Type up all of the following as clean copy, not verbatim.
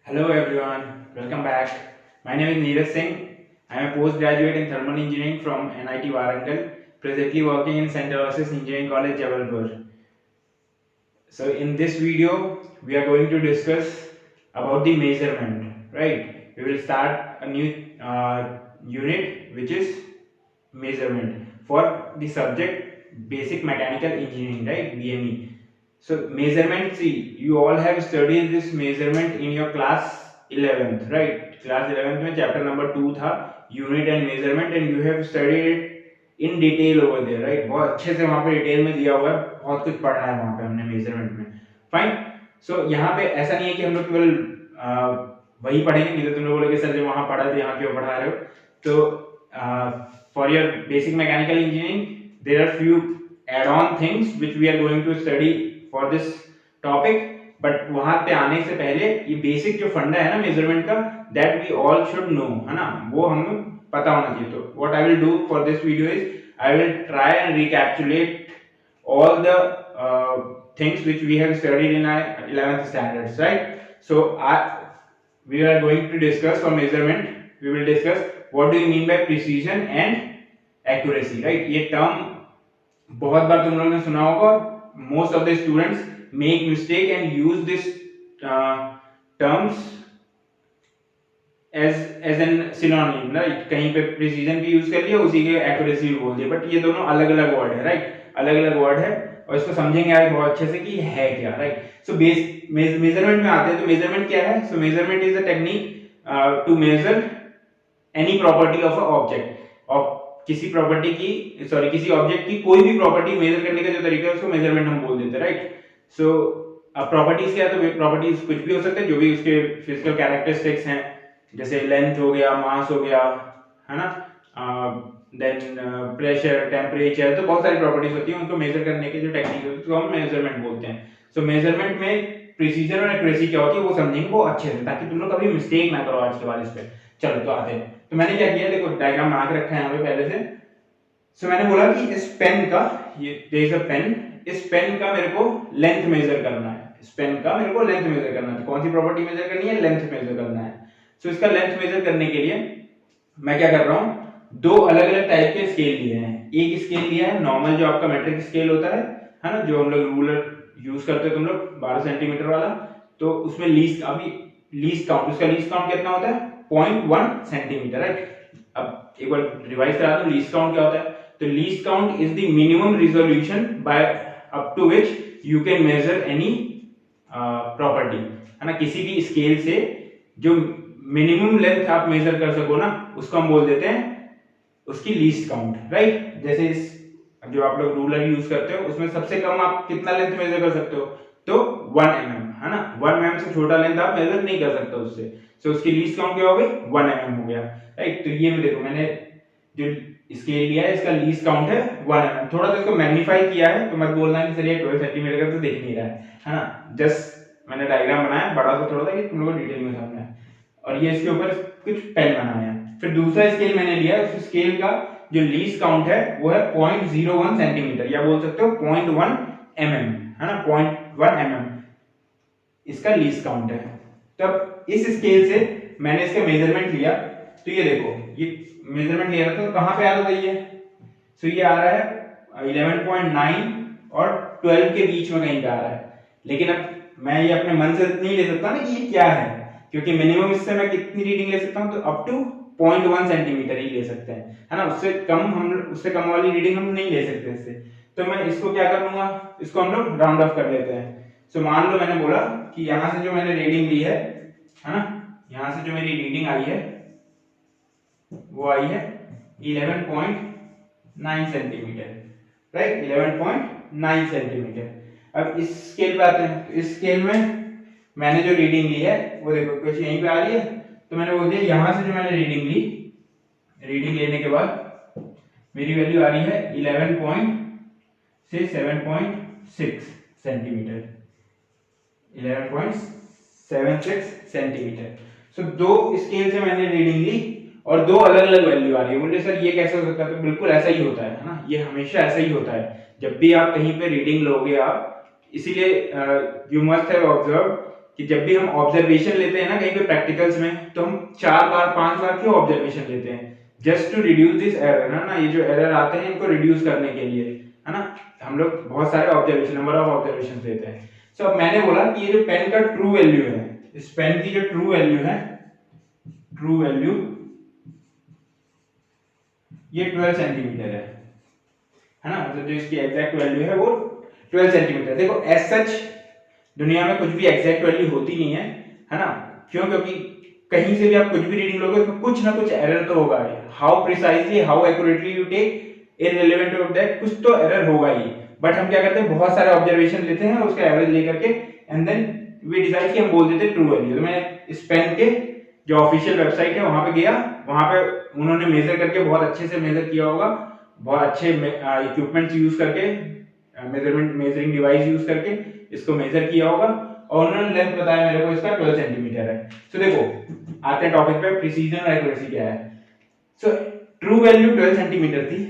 Hello everyone, welcome back. My name is Neeraj Singh. I am a postgraduate in thermal engineering from NIT Warangal, presently working in Central Oasis Engineering College, Jabalpur. So in this video, we are going to discuss about the measurement, right? We will start a new unit which is measurement for the subject Basic Mechanical Engineering, right? BME. So measurement, see, you all have studied this measurement in your class 11th, right? Class 11th में chapter number 2 था unit and measurement, and you have studied it in detail over there, right? बहुत अच्छे से वहाँ पे detail में दिया हुआ है, बहुत कुछ पढ़ा है वहाँ पे हमने मेजरमेंट में. फाइन. सो यहाँ पे ऐसा नहीं है कि हम लोग केवल वही पढ़ेंगे, नहीं तो तुम लोग बोलोगे सर जो वहाँ पढ़ा थे यहाँ क्यों पढ़ा रहे हो. तो for your basic mechanical engineering there are few add-on things which we are going to study for this topic, but वहां पे आने से पहले ये बेसिक जो फंडा है ना मेजरमेंट का, that we all should know, है ना, वो हमें पता होना चाहिए. तो what I will do for this video is I will try and recapitulate all the things which we have studied in our 11th standards, right? So we are going to discuss for measurement, we will discuss what do you mean by precision and accuracy, right? ये term बहुत बार तुम लोगों ने सुना होगा. Most of the students make mistake and use this terms as an synonym, right? कहीं पे precision भी use कर लिया, उसी के accuracy भी बोल दिया, but ये दोनों अलग अलग word है, right? अलग अलग word है और इसको समझेंगे आज बहुत अच्छे से कि है क्या, right? So measurement में आते हैं. तो measurement क्या है? So measurement is a technique to measure any property of a object. और किसी प्रॉपर्टी की किसी ऑब्जेक्ट की कोई भी प्रॉपर्टी मेजर करने का जो तरीका है उसको मेजरमेंट हम बोल देते हैं, राइट? सो अब प्रॉपर्टीज क्या है? तो प्रॉपर्टीज कुछ भी हो सकते हैं, जो भी उसके फिजिकल कैरेक्टरिस्टिक्स हैं, जैसे लेंथ हो गया, मास हो गया, है ना, देन प्रेशर, टेम्परेचर, तो बहुत सारी प्रॉपर्टीज होती हैं. उनको मेजर करने के जो टेक्निक होती है उसको हम मेजरमेंट बोलते हैं. सो मेजरमेंट में प्रिसीजन और एक्यूरेसी क्या होती है वो समझेंगे वो अच्छे से, ताकि तुम लोग कभी मिस्टेक ना करो आज के बाद इस पे. चलो तो आते हैं. तो मैंने क्या किया, देखो डायग्राम बना के रखा है यहाँ पे पहले से. सो मैंने बोला कि इस पेन का, ये देयर इज अ पेन, इस पेन का मेरे को लेंथ मेजर करना है. इस पेन का मेरे को लेंथ मेजर करना है. तो कौन सी प्रॉपर्टी मेजर करनी है? लेंथ मेजर करना है. सो इसका लेंथ मेजर करने के लिए मैं क्या कर रहा हूँ, दो अलग अलग टाइप के स्केल लिए हैं. एक स्केल लिया है नॉर्मल, जो आपका मेट्रिक स्केल होता है ना, जो हम लोग रूलर यूज करते हो तुम लोग, 12 सेंटीमीटर वाला. तो उसमें लीस्ट, अभी लीस्ट काउंट, उसका लीस्ट काउंट कितना होता है? 0.1 सेंटीमीटर, राइट? अब एक बार रिवाइज करा दूं, लीस्ट काउंट क्या होता है? तो least count is the minimum resolution by up to which you can measure any property, है ना. किसी भी स्केल से जो मिनिमम लेंथ आप मेजर कर सको ना, उसको हम बोल देते हैं उसकी लीस्ट काउंट, राइट? जैसे इस जो आप लोग रूलर यूज करते हो उसमें सबसे कम आप कितना लेंथ मेजर कर सकते हो? तो 1 mm, है ना. 1 mm से छोटा लेंथ आप मेजर नहीं कर सकते उससे. सो उसकी लीस्ट काउंट क्या हो गई? 1 mm हो गया, राइट? तो ये में देखो मैंने जो स्केल लिया है इसका लीस्ट काउंट है 1 mm. थोड़ा सा इसको मैग्नीफाई किया है, तो मत बोलना कि सर ये 12 सेंटीमीटर का तो दिख नहीं रहा है ना. जस्ट मैंने डायग्राम बनाया बड़ा सा थोड़ा सा कि तुम लोगों को डिटेल में समझना है. और ये इसके ऊपर कुछ पेन बनाया है. फिर दूसरा स्केल मैंने लिया, उस स्केल का जो लीस्ट काउंट है वो है 0.01 सेंटीमीटर, या बोल सकते हो 0.1 mm, है ना. 0.1 mm इसका लीस्ट काउंट है. तब इस स्केल से मैंने इसका मेजरमेंट लिया. तो ये देखो, ये मेजरमेंट लिया था तो कहां पे आ रहा था ये? सो ये आ रहा है 11.9 और 12 के बीच में कहीं पे आ रहा है. लेकिन अब मैं ये अपने मन से नहीं ले सकता ना कि ये क्या है, क्योंकि मिनिमम इससे मैं कितनी रीडिंग ले सकता हूं? तो अप टू 0.1 सेंटीमीटर ही ले सकते हैं, है ना. उससे कम वाली रीडिंग हम नहीं ले सकते इससे. तो मैं इसको क्या कर लूंगा, इसको हम लोग राउंड ऑफ कर लेते हैं. सो मान लो मैंने बोला कि यहां से जो मैंने रीडिंग ली है ना, यहां से जो मेरी रीडिंग आई है वो आई है 11.9 सेंटीमीटर, राइट? 11.9 सेंटीमीटर. अब इस स्केल पे आते हैं. तो इस स्केल में मैंने जो रीडिंग ली है वो देखो कुछ यहीं पे आ रही है. तो मैंने बोल दिया यहां से जो मैंने रीडिंग ली, रीडिंग लेने के बाद मेरी वैल्यू आ रही है 11 से 7.6 सेंटीमीटर, 11.76 सेंटीमीटर. सो दो स्केल से मैंने रीडिंग ली और दो अलग अलग वैल्यू आ रही है. बोले सर ये कैसे हो सकता है? तो बिल्कुल ऐसा ही होता है ना. ये हमेशा ऐसा ही होता है जब भी आप कहीं पे रीडिंग लोगे आप. इसीलिए यू मस्ट हैव ऑब्जर्व कि जब भी हम ऑब्जर्वेशन लेते हैं ना कहीं पे प्रैक्टिकल्स में, तो हम 4 बार 5 बार क्यों ऑब्जर्वेशन लेते हैं? Just to reduce this error, है ना, ये जो एरर आते हैं इनको रिड्यूस करने के लिए, है ना, हम लोग बहुत सारे ऑब्जर्वेशन, नंबर ऑफ ऑब्जर्वेशन लेते हैं। सो अब मैंने बोला कि ये जो पेन का ट्रू वैल्यू है, इस पेन की जो ट्रू वैल्यू है, ट्रू वैल्यू ये 12 सेंटीमीटर है ना, मतलब जो इसकी एग्जैक्ट वैल्यू है वो 12 सेंटीमीटर। देखो एज सच दुनिया में कुछ भी एग्जैक्ट वैल्यू होती नहीं है ना, क्यों? क्योंकि कहीं से भी आप कुछ भी रीडिंग लोगे उसमें कुछ ना कुछ एरर तो होगा ही। How precisely, how accurately you take, irrelevant of that, कुछ तो एरर होगा ही। बट हम क्या करते हैं, बहुत सारे ऑब्जर्वेशन लेते हैं उसका एवरेज लेकर के, एंड देन वी डिसाइड कि हम बोल देते हैं ट्रू वैल्यू। तो मैंने इस पेन के जो ऑफिशियल वेबसाइट है वहां पे गया, वहां पे उन्होंने मेजर करके बहुत अच्छे से मेजर किया होगा, बहुत अच्छे इक्विपमेंट्स यूज करके, मेजरिंग डिवाइस यूज करके इसको मेजर किया होगा, और उन्होंने लेंथ बताया मेरे को इसका 12 सेंटीमीटर है। सो देखो आते हैं टॉपिक पे, प्रिसीजन और एक्यूरेसी क्या है। सो ट्रू वैल्यू 12 सेंटीमीटर थी,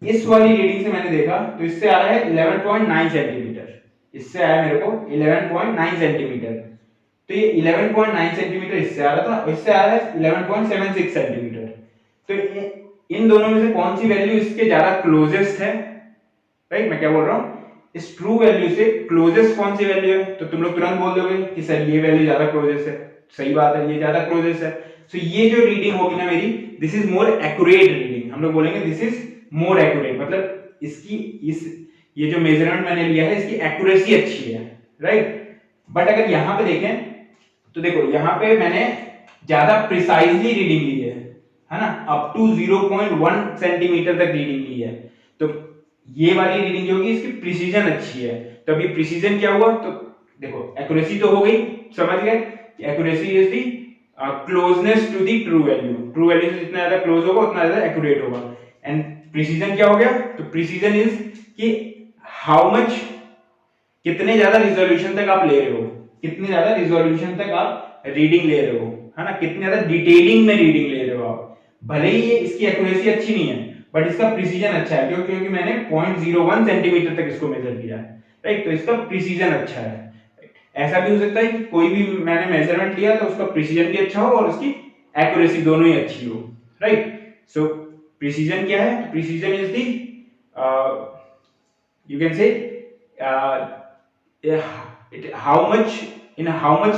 इस वाली रीडिंग से मैंने देखा तो इससे आ रहा है 11.9 सेंटीमीटर, इससे आया मेरे को 11.9 सेंटीमीटर। तो ये 11.9 सेंटीमीटर इससे आ रहा था, और इससे आ रहा है 11.76 सेंटीमीटर। तो इन दोनों में से कौन सी वैल्यू इसके ज्यादा क्लोजेस्ट है? राइट, मैं क्या बोल रहा हूँ, इस ट्रू वैल्यू से क्लोजेस्ट कौन सी वैल्यू है? तो तुम लोग तुरंत बोल दोगे कि सर ये वैल्यू ज्यादा क्लोजेस्ट है। सही बात है, ये ज्यादा क्लोजेस्ट है। सो ये जो रीडिंग होगी ना मेरी, this is more accurate reading. हम लोग बोलेंगे दिस इज मोर एक्यूरेट, मतलब इसकी ये जो मेजरमेंट मैंने लिया है इसकी एक्यूरेसी अच्छी है, राइट। बट अगर यहाँ पे देखें तो देखो यहाँ पे मैंने ज्यादा प्रिसाइजली रीडिंग ली है ना, अप टू 0.1 सेंटीमीटर तक रीडिंग ली है। तो ये वाली रीडिंग जो होगी इसकी प्रिसीजन अच्छी है। तो अभी प्रिसीजन क्या हुआ, तो देखो एक्यूरेसी तो हो गई, समझ गए, accuracy is the closeness to the true value. True value से जितना ज्यादा क्लोज होगा उतना ज्यादा एक्यूरेट होगा। एंड प्रिसीजन क्या हो गया, तो प्रिसीजन इज कि हाउ मच, कितने ज्यादा रिजोल्यूशन तक आप ले रहे हो, कितने ज्यादा रिजोल्यूशन तक आप रीडिंग ले रहे हो, है ना, कितने ज्यादा डिटेलिंग में रीडिंग ले रहे हो आप। भले ही ये इसकी एक्यूरेसी अच्छी नहीं है बट इसका प्रिसीजन अच्छा है, क्योंकि मैंने 0.01 सेंटीमीटर तक इसको मेजर किया है, राइट। तो इसका प्रिसीजन अच्छा है। ऐसा भी हो सकता है कि कोई भी मैंने मेजरमेंट लिया तो उसका प्रिसीजन भी अच्छा हो और उसकी एक्यूरेसी दोनों ही अच्छी हो, राइट। सो प्रिसीजन क्या है, precision is the you can say how much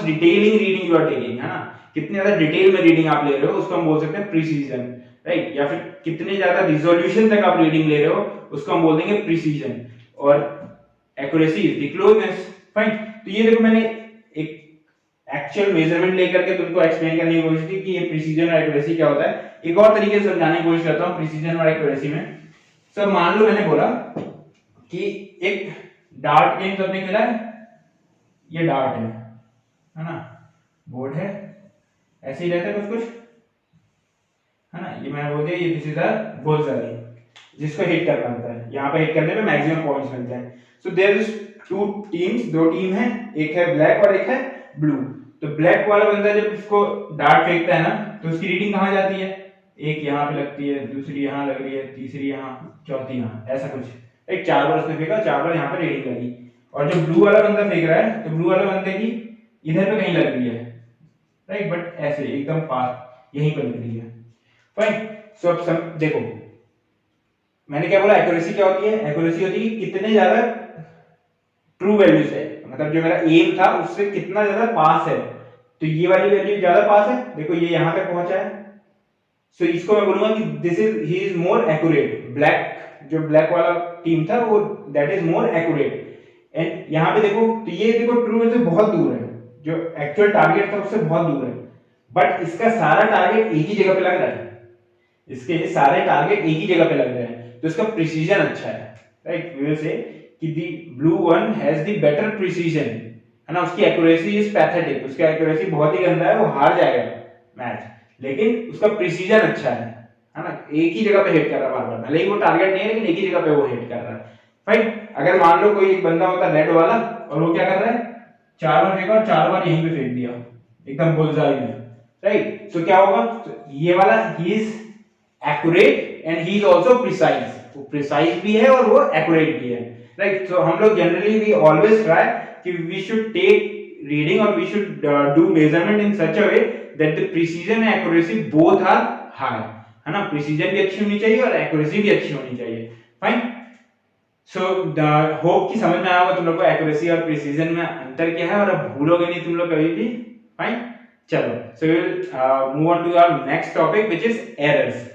detailing reading you are taking, है ना, कितने ज्यादा डिटेल में रीडिंग आप ले रहे हो उसको हम बोल सकते हैं प्रिसीजन, राइट। या फिर कितने ज्यादा रिजोल्यूशन तक आप रीडिंग ले रहे हो उसको हम बोल देंगे प्रिसीजन, और accuracy is the closeness, fine. तो ये देखो मैंने एक एक्चुअल मेजरमेंट लेकर के तुमको एक्सप्लेन करने की कोशिश की कि ये प्रिसीजन और एक्यूरेसी क्या होता है। एक और तरीके से समझाने की कोशिश करता हूँ प्रिसीजन और एक्यूरेसी में। सर मान लो मैंने बोला कि एक डार्ट गेम सबने खेला है, ये डार्ट है ना, बोर्ड है, ऐसे ही रहता है कुछ है ना, ये मैंने बोल दिया ये दिस इज अ बुलसआई, जिसको हिट करना होता है, यहाँ पे हिट करने पे मैक्सिमम पॉइंट्स मिलते हैं। So there is two teams, दो टीम है, एक है ब्लैक और एक है ब्लू। तो ब्लैक वाला बंदा जब इसको डार्ट फेंकता है ना तो उसकी रीडिंग कहाँ जाती है, एक यहाँ पे लगती है, दूसरी यहाँ लग रही है, तीसरी यहाँ, चौथी यहाँ, ऐसा कुछ। एक 4 बार उसने फेंका, 4 बार यहाँ पे रीडिंग लगी। और जो ब्लू वाला बंदा फेंक रहा है तो ब्लू वाले बंदे की इधर पे कहीं लग रही है, राइट, बट ऐसे एकदम पास यहीं पर लग रही है, फाइन। सो अब देखो मैंने क्या बोला, एक्यूरेसी क्या होती है, एक्यूरेसी होती है कि कितने ज्यादा ट्रू वैल्यू से, मतलब जो मेरा एम था उससे कितना ज्यादा पास है। तो ये वाली वैल्यू ज्यादा पास है, देखो ये यहाँ तक पहुंचा है। सो इसको मैं बोलूंगा कि this is he is more accurate. Black, जो ब्लैक वाला टीम था वो that is more accurate. And यहाँ पे देखो तो ये देखो ट्रू वैल्यू से बहुत दूर है, जो एक्चुअल टारगेट था उससे बहुत दूर है, बट इसका सारा टारगेट एक ही जगह पे लग रहा है, इसके सारे टारगेट एक ही जगह पे लग रहे हैं, तो इसका प्रिसीजन अच्छा है, राइट। वी विल से कि the blue one has the better precision, है ना, उसकी एक्यूरेसी इज पैथेटिक, उसका एक्यूरेसी बहुत ही गंदा है, वो हार जाएगा मैच, लेकिन उसका प्रिसीजन अच्छा है ना, एक ही जगह पे हिट कर रहा है बार बार, भले ही वो टारगेट नहीं है लेकिन एक ही जगह पे वो हिट कर रहा है, फाइन। अगर मान लो कोई एक बंदा होता रेड वाला और वो क्या कर रहा है, 4 बार फेंका और 4 बार यहीं पे फेंक दिया एकदम बुलसआई में, राइट। सो क्या होगा, ये वाला he is accurate and he is also precise, वो प्रिसाइज भी है और वो एक्यूरेट भी है, राइट। सो हम लोग जनरली वी ऑलवेज ट्राई कि we should take reading or we should do measurement in such a way that the precision and accuracy both are high, है ना, प्रिसीजन भी अच्छी होनी चाहिए और एक्यूरेसी भी अच्छी होनी चाहिए। फाइन, सो होप कि समझ में आया होगा तुम लोग को एक्यूरेसी और प्रिसीजन में अंतर क्या है और अब भूलोगे नहीं तुम लोग कभी भी। फाइन, चलो, so we will move on to our next topic which is errors,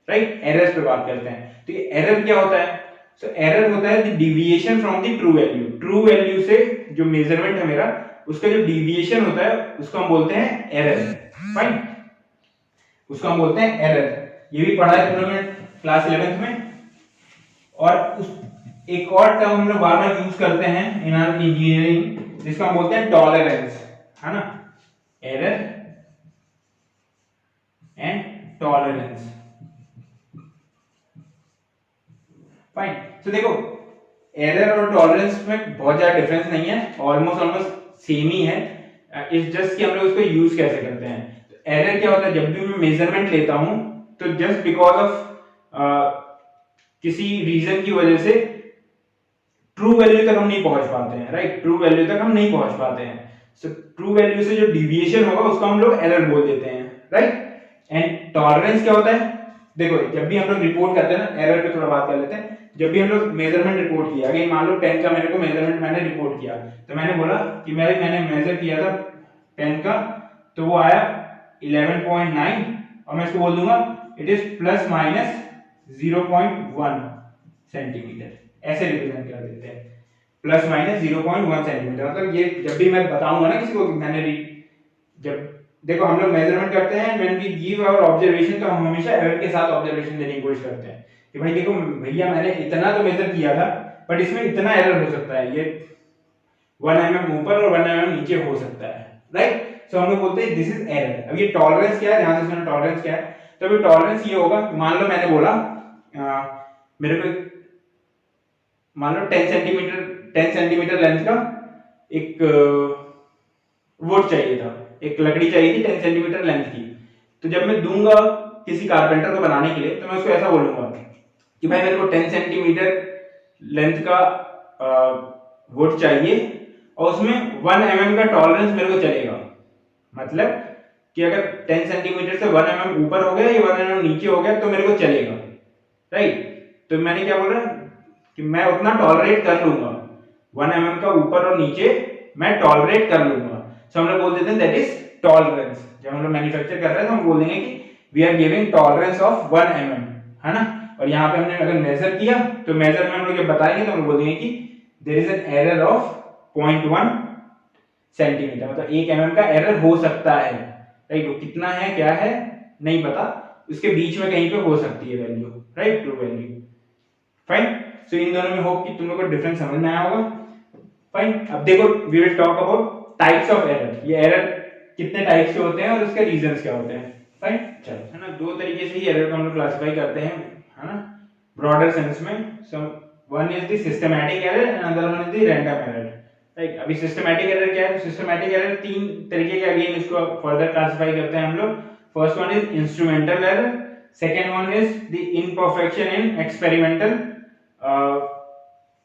right. Errors पे बात करते हैं। तो ये एरर क्या होता है? सो एरर होता है the deviation from the true value. True value से जो मेजरमेंट है मेरा, उसका जो डिविएशन होता है उसको हम बोलते हैं एरर। फाइन, उसको हम बोलते हैं एरर। ये भी पढ़ा है तुम लोगों ने क्लास 11th में। और उस एक और टर्म हम लोग बार बार यूज करते हैं इन आवर इंजीनियरिंग, जिसको हम बोलते हैं टॉलरेंस, है ना, एरर एंड टॉलरेंस। फाइन, तो देखो एरर और टॉलरेंस में बहुत ज्यादा डिफरेंस नहीं है, ऑलमोस्ट सेम ही है। इट्स जस्ट कि हम लोग उसको यूज कैसे करते हैं। तो एरर क्या होता है? जब भी मैं मेजरमेंट लेता हूं तो जस्ट बिकॉज ऑफ किसी रीजन की वजह से ट्रू वैल्यू तक हम नहीं पहुंच पाते हैं, राइट, ट्रू वैल्यू तक हम नहीं पहुंच पाते हैं। सो ट्रू वैल्यू से जो डिविएशन होगा उसको हम लोग एरर बोल देते हैं, राइट। एंड टॉलरेंस क्या होता है? देखो जब भी हम लोग रिपोर्ट करते हैं ना, एरर पे थोड़ा बात कर लेते हैं। जब भी हम लोग मेजरमेंट रिपोर्ट किया, अगर मान लो पेन का मेरे को मेजरमेंट मैंने रिपोर्ट किया, तो मैंने बोला कि मैंने मेजर किया था पेन का, तो वो आया 11.9 और मैं इसको बोल दूंगा it is plus minus 0.1 centimetre, ऐसे रिप्रेजेंट कर देते हैं, प्लस माइनस 0.1 सेंटीमीटर। मतलब ये जब भी मैं बताऊंगा ना किसी को मैंने जब देखो हम लोग मेजरमेंट करते हैं, when we give our observation, तो हम हमेशा एरर के साथ ऑब्जर्वेशन देने की कोशिश करते हैं कि भाई देखो भैया मैंने इतना तो मेजर किया था बट इसमें इतना एरर हो सकता है, ये 1 mm ऊपर और 1 mm नीचे हो सकता है, राइट। सो हम लोग बोलते हैं दिस इज एरर। अब ये टॉलरेंस क्या है, ध्यान से सुनो टॉलरेंस क्या है। तो अभी टॉलरेंस ये होगा, मान लो मैंने बोला मेरे को मान लो 10 सेंटीमीटर लेंथ का एक वुड चाहिए था, एक लकड़ी चाहिए थी 10 सेंटीमीटर लेंथ की। तो जब मैं दूंगा किसी कारपेंटर को बनाने के लिए, तो मैं उसको ऐसा बोलूंगा कि भाई मेरे को 10 सेंटीमीटर लेंथ का वुड चाहिए और उसमें 1 mm का टॉलरेंस मेरे को चलेगा। मतलब कि अगर 10 सेंटीमीटर से 1 mm ऊपर हो गया या 1 mm नीचे हो गया तो मेरे को चलेगा, राइट। तो मैंने क्या बोला कि मैं उतना टॉलरेट कर लूंगा, 1 mm का ऊपर और नीचे मैं टॉलरेट कर लूंगा। सो हम लोग बोल देते हैं दैट इज टॉलरेंस। जब हम लोग मैन्युफैक्चर कर रहे हैं तो हम बोल देंगे कि we are giving tolerance of 1 mm, है ना। और यहाँ पे हमने अगर मेजर किया तो मेजर में हम लोग जब बताएंगे तो हम बोल देंगे कि there is an error of 0.1 centimetre, मतलब 1 mm का एरर हो सकता है, राइट। वो कितना है क्या है नहीं पता, उसके बीच में कहीं पे हो सकती है value, right, true value. Fine, so इन दोनों में होप कि तुम लोग को डिफरेंस समझ में आया होगा। फाइन, अब देखो we will talk about types of error. ये एरर कितने टाइप्स के होते हैं और उसके रीजंस क्या होते हैं। फाइन, चलो, है ना, दो तरीके से ही एरर को हम लोग क्लासिफाई करते हैं, है ना, ब्रॉडर सेंस में। So one is the systematic error and other one is the random error, right. अभी सिस्टमैटिक एरर क्या है? तो सिस्टमैटिक एरर तीन तरीके के अगेन इसको फर्दर क्लासिफाई करते हैं हम लोग। First one is instrumental error, second one is the imperfection in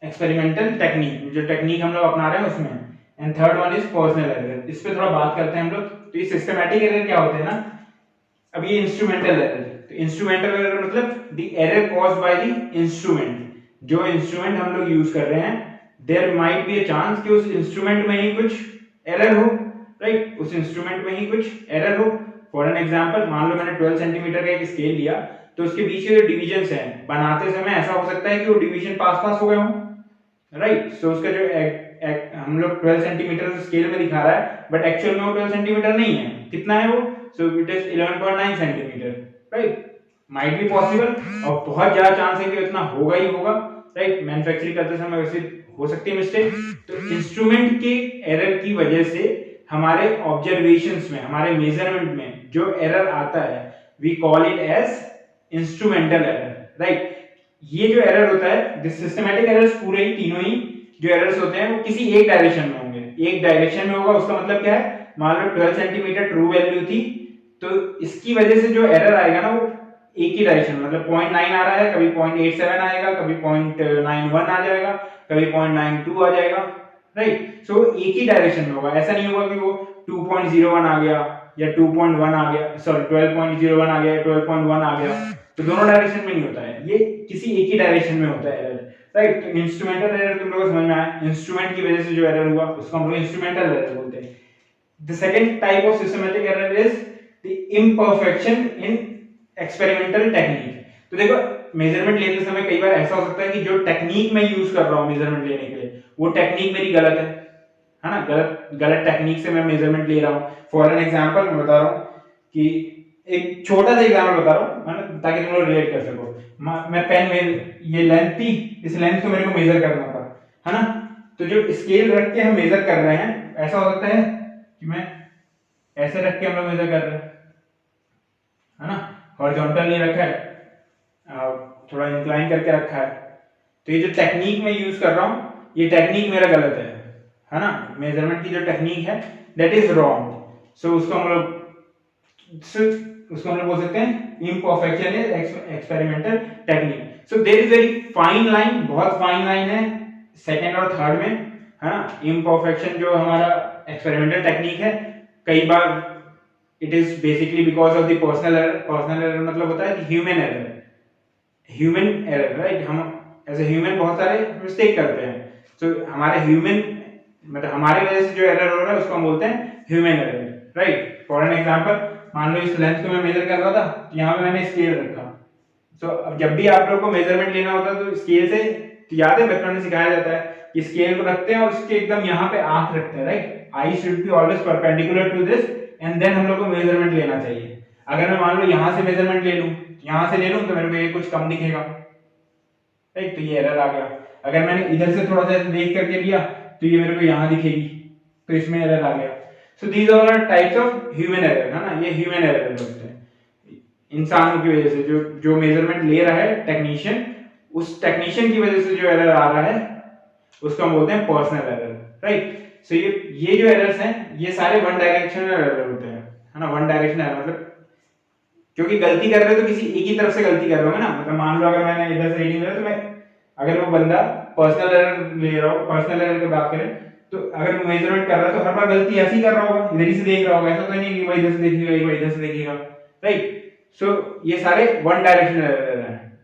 experimental technique, जो टेक्निक हम लोग अपना रहे हैं उसमें, and third one is personal error. इस पे थोड़ा बात करते हैं हम लोग। तो ये सिस्टमैटिक एरर क्या होते हैं ना, अब ये इंस्ट्रूमेंटल एरर। तो इंस्ट्रूमेंटल एरर मतलब the error caused by the instrument, जो इंस्ट्रूमेंट हम लोग यूज कर रहे हैं, there might be a chance कि उस इंस्ट्रूमेंट में ही कुछ एरर हो, राइट, उस इंस्ट्रूमेंट में ही कुछ एरर हो। फॉर एन एग्जांपल, मान लो मैंने 12 सेंटीमीटर का एक स्केल लिया, तो उसके बीच के जो डिविजन्स हैं बनाते समय ऐसा हो सकता है कि वो डिवीजन पास पास हो गए हों, राइट। सो उसका जो हम लोग 12 सेंटीमीटर स्केल में दिखा रहा है बट एक्चुअल में वो 12 सेंटीमीटर नहीं है, कितना है वो? So it is 11.9 centimetre, right. Might be possible, और बहुत ज्यादा चांस है कि इतना होगा ही होगा, राइट। मैन्युफैक्चरिंग करते समय वैसे हो सकती है मिस्टेक। तो इंस्ट्रूमेंट के एरर की वजह से हमारे ऑब्जर्वेशंस में, हमारे मेजरमेंट में जो एरर आता है, we call it as instrumental error, right. ये जो एरर होता है, दिस सिस्टमैटिक एरर्स पूरे ही तीनों ही जो एरर्स होते हैं वो किसी एक डायरेक्शन में होंगे, एक डायरेक्शन में होगा। उसका मतलब क्या है, मान लो 12 सेंटीमीटर ट्रू वैल्यू थी, तो इसकी वजह से जो एरर आएगा ना वो एक ही डायरेक्शन में, मतलब 0.9 आ रहा है, कभी 0.87 आएगा, कभी 0.91 आ जाएगा, कभी 0.92 आ जाएगा, राइट। सो एक ही डायरेक्शन में होगा, ऐसा नहीं होगा कि वो 2.01 आ गया या 2.1 आ गया, सॉरी 12.01 आ गया, 12.1 आ गया, तो दोनों डायरेक्शन में नहीं होता है, ये किसी एक ही डायरेक्शन में होता है एरर, राइट। तो इंस्ट्रूमेंटल एरर तुम लोगों को समझ में आया, इंस्ट्रूमेंट की वजह से जो एरर हुआ उसको हम लोग इंस्ट्रूमेंटल एरर बोलते हैं। The second type of systematic error is the imperfection in experimental technique. तो देखो मेजरमेंट लेते समय कई बार ऐसा हो सकता है कि जो टेक्निक मैं यूज कर रहा हूँ मेजरमेंट लेने के लिए वो टेक्निक मेरी गलत है ना, गलत टेक्निक से मैं मेजरमेंट ले रहा हूँ। फॉर एन एग्जांपल मैं बता रहा हूँ कि एक छोटा सा एग्जांपल बता रहा हूँ, है ना, ताकि तुम लोग रिलेट कर सको। मैं पेन में ये लेंथ थी, इस लेंथ को मेरे को मेजर करना था, है ना। तो जो स्केल रख के हम मेजर कर रहे हैं, ऐसा हो सकता है कि मैं ऐसे रख के हम लोग मेजर कर रहे हैं, है ना, हॉरिजॉन्टल नहीं रखा है, थोड़ा इंक्लाइन करके रखा है। तो ये जो टेक्निक मैं यूज कर रहा हूँ ये टेक्निक मेरा गलत है ना, मेजरमेंट की जो टेक्निक है दैट इज रॉन्ग। सो उसको हम लोग बोल सकते हैं imperfection is experimental technique. So there is very fine line, बहुत फाइन लाइन है सेकंड और थर्ड में, है ना। इम्परफेक्शन जो हमारा एक्सपेरिमेंटल टेक्निक है, कई बार it is basically because of the personal error. Personal error मतलब होता है human error, human error, right. हम एज ए ह्यूमन बहुत सारे मिस्टेक करते हैं, तो हमारे ह्यूमन मतलब हमारी वजह से जो एरर हो रहा है उसको हम बोलते हैं human error, right. For an example, मान लो इस लेंथ को मैं मेजर कर रहा था, तो यहाँ पे मैंने स्केल रखा। सो अब जब भी आप लोग को मेजरमेंट लेना होता है तो स्केल से, तो याद है बचपन में सिखाया जाता है कि स्केल को रखते हैं और उसके एकदम यहाँ पे आंख रखते हैं, right. I should be always perpendicular to this and then हम लोग को मेजरमेंट लेना चाहिए। अगर मैं मान लो यहाँ से मेजरमेंट ले लूं, यहाँ से ले लूं तो मेरे को ये कुछ कम दिखेगा, राइट, तो ये एरर आ गया। अगर मैंने इधर से थोड़ा सा देख करके लिया तो ये मेरे को यहाँ दिखेगी, तो इसमें एरर आ गया। So these are types of human error, है ना, ये ह्यूमन एरर होते हैं इंसानों की वजह से। जो मेजरमेंट ले रहा है टेक्नीशियन, उस टेक्नीशियन की वजह से जो एरर आ रहा है उसको हम बोलते हैं पर्सनल एरर, राइट। सो ये जो एरर्स हैं ये सारे वन डायरेक्शनल एरर होते हैं, है ना। वन डायरेक्शनल एरर मतलब क्योंकि गलती कर रहे हो तो किसी एक ही तरफ से गलती कर रहे हो ना, मतलब मान लो अगर मैंने इधर से रीडिंग लिया तो मैं, अगर वो बंदा पर्सनल एरर ले रहा हो, पर्सनल एरर की बात करें तो अगर वो मेजरमेंट कर रहा है तो हर बार गलती ऐसे ही कर रहा होगा, इधर ही से देख रहा होगा, ऐसा तो नहीं कि भाई इधर से देखिएगा एक बार इधर से देखिएगा, राइट। सो ये सारे वन डायरेक्शनल एरर हैं,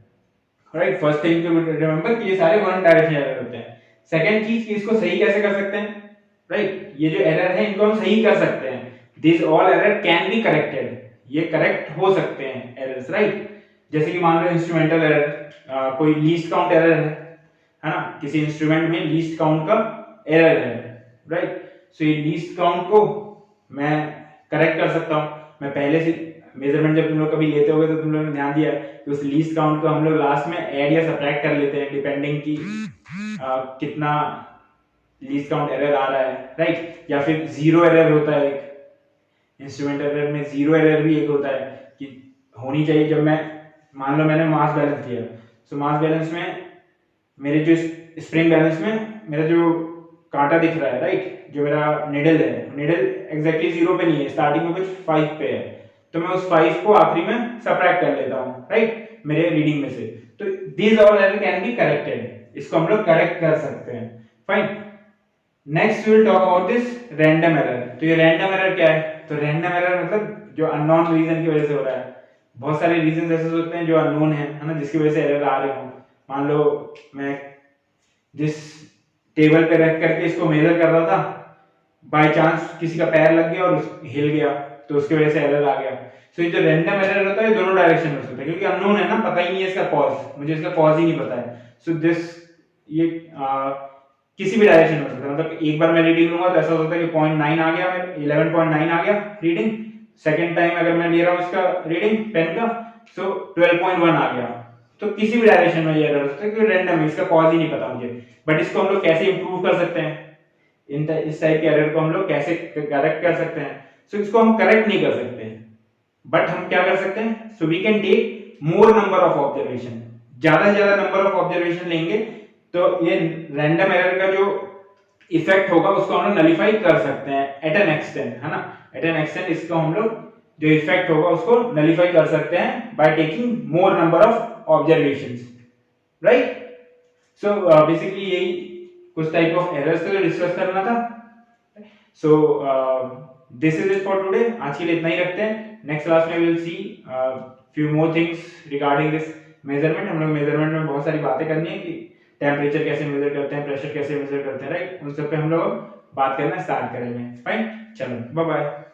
right. First thing to remember कि ये सारे वन डायरेक्शनल एरर होते हैं। सेकंड चीज कि इसको सही कैसे कर सकते हैं, राइट। ये जो एरर है इनको हम सही कर सकते हैं। This all error can be corrected, ये करेक्ट हो सकते हैं एरर्स, राइट। जैसे कि मान लो इंस्ट्रूमेंटल एरर, कोई लीस्ट काउंट एरर है ना, किसी इंस्ट्रूमेंट में लीस्ट काउंट का एरर है, राइट। सो ये लीस्ट काउंट को मैं करेक्ट कर सकता हूं। मैं पहले से मेजरमेंट जब तुम लोग कभी लेते होगे तो तुम लोगों ने ध्यान दिया कि उस लीस्ट काउंट को हम लोग लास्ट में ऐड या सब्ट्रैक्ट कर लेते हैं डिपेंडिंग की कितना लीस्ट काउंट एरर आ रहा है, राइट। या फिर जीरो एरर होता है, एक इंस्ट्रूमेंट एरर में जीरो एरर भी एक होता है कि होनी चाहिए। जब मैं मान लो मैंने मास बैलेंस दिया, सो मास बैलेंस में मेरे जो स्प्रिंग बैलेंस में मेरा जो कांटा दिख रहा है, राइट, जो मेरा निडल है, निडल एग्जैक्टली जीरो पे नहीं है, स्टार्टिंग में कुछ 5 पे है, तो मैं उस 5 को आखिरी में सब्ट्रैक्ट कर लेता हूँ, राइट, मेरे रीडिंग में से। तो this all error can be corrected, इसको हम लोग करेक्ट कर सकते हैं, fine. Next we will talk about this random error. तो ये रैंडम एरर क्या है, तो रैंडम एरर मतलब जो अननोन रीजन की वजह से हो रहा है। बहुत सारे रीजन ऐसे होते हैं जो अननोन है ना, जिसकी वजह से एरर आ रहे हो। मान लो मैं जिस टेबल पे रख करके इसको मेजर कर रहा था, बाय चांस किसी का पैर लग गया और हिल गया, तो उसकी वजह से एरर आ गया। सो ये जो रैंडम एरर होता है दोनों डायरेक्शन में हो सकता है, क्योंकि अननोन है ना, पता ही नहीं है इसका कॉज, मुझे इसका कॉज ही नहीं पता है। सो दिस ये किसी भी डायरेक्शन में हो सकता है। मतलब एक बार मैं रीडिंग लूंगा तो ऐसा हो सकता है कि 0.9 आ गया, 11.9 आ गया रीडिंग। सेकंड टाइम अगर मैं ले रहा हूँ इसका रीडिंग पेन का, सो 12.1 आ गया। तो किसी भी डायरेक्शन में ये एरर हो सकता है, क्योंकि रैंडम है, इसका कॉज ही नहीं पता मुझे। बट इसको हम लोग कैसे इंप्रूव कर सकते हैं, इस टाइप के एरर को हम लोग कैसे करेक्ट कर सकते हैं। सो इसको हम करेक्ट नहीं कर सकते, बट हम क्या कर सकते हैं, so we can take more number of observation. ज्यादा से ज्यादा नंबर ऑफ ऑब्जर्वेशन लेंगे तो ये रैंडम एरर का जो इफेक्ट होगा उसको हम लोग नलिफाई कर सकते हैं एट एन एक्सटेंट, है ना। एट एन एक्सटेंट इसको हम लोग जो इफेक्ट होगा उसको नलिफाई कर सकते हैं by taking more number of observations, right. So basically यही कुछ टाइप ऑफ एरर्स थे जो डिस्कस करना था। So this is it for today, आज के लिए इतना ही रखते हैं। नेक्स्ट क्लास में will see few more things regarding this measurement. हम लोग मेजरमेंट में बहुत सारी बातें करनी है कि टेम्परेचर कैसे मेजर करते हैं, प्रेशर कैसे मेजर करते हैं, राइट, उन सब पे हम लोग बात करना स्टार्ट करेंगे। फाइन, चलो बाय बाय।